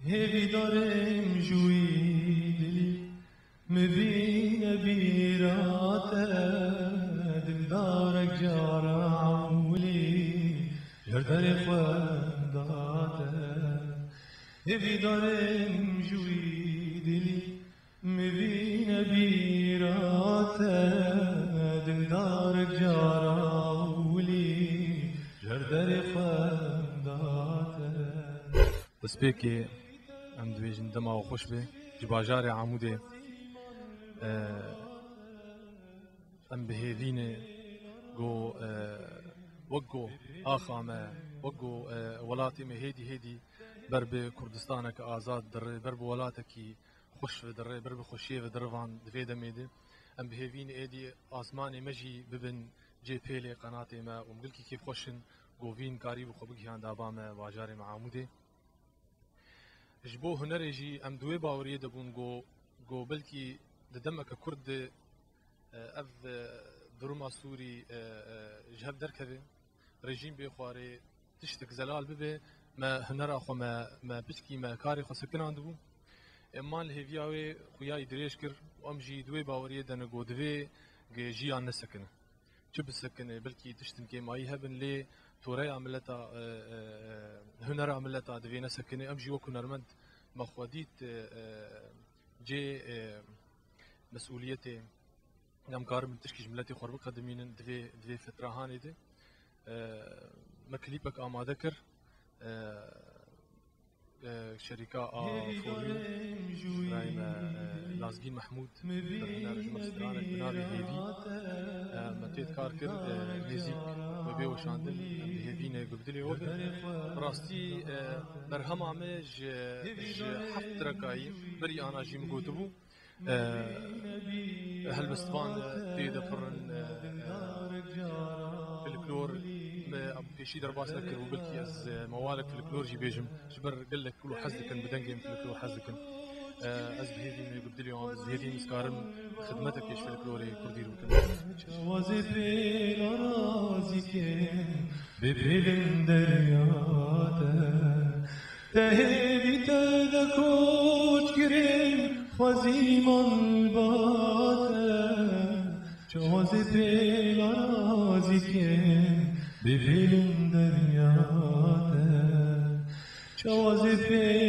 هیوی دارم جوی دلی مبین بیراته دلدارک جارا عمولی جردر خوانداته هیوی دارم جوی دلی مبین بیراته دلدارک جارا عمولی جردر خوانداته بس بيكي ام دويجن دما وخوش بي جباجاري عمودي ام بهيديني جو وقو آخامة وقو ولاتي هيدي برب كردستانك آزاد در برب ولاتكي خوش در برب خوشيه درفان دفيدا ميدي ام بهيديني ايدي آسماني مجي ببن جي بيلي قناتي ما ومقلكي كيف خوشن گووین کاری و خوبی هان دابام واجار معموده جبو هنر جی ام دوی باوری دبون گو بلکی ددمک کرد اف دروما سوری جهب درکه رژیم به خواره تشتک زلال ببه ما هنر اخو ما بچکی ما کاری خو سکنان دبو امان هیویاوی خویای دریش کر ام جی دوی باوری دن گو دوی جیان نسکنه چه بسکنه بلکی تشتن که مایی هبن لی توري عملتها هنر عملتها دفينا سكني امجي وكو نرمد مخوديت جي مسؤوليتي نام كار من تشكي جملتي خرب قدمين دفي فتره هاني دي مكليبك اماده كر شركة فوريو رايم لازقين محمود هنا رجم استرانك بنابي هيفي متيت كاركر نيزيك وبي وشاندل هيفينا قبدلي وبر براستي برهم عمج حفت ركاي بري انا جي مقوتبو هالبستفان تيدا فرن في الكلور بشي درباس لكر وبلكي از موالك في الكلور جي بيجم جبر قال لك كله حزك بدنجم في الكلور حزك از بهيدي من يقبدلي يوم از بهيدي مسكارم خدمتك ايش في الكلوري كردير وظيفي لرازك ببلن درياته تهدي تدكوش كريم خزيمان باته وظيفي لرازك ببلن درياته وظيفي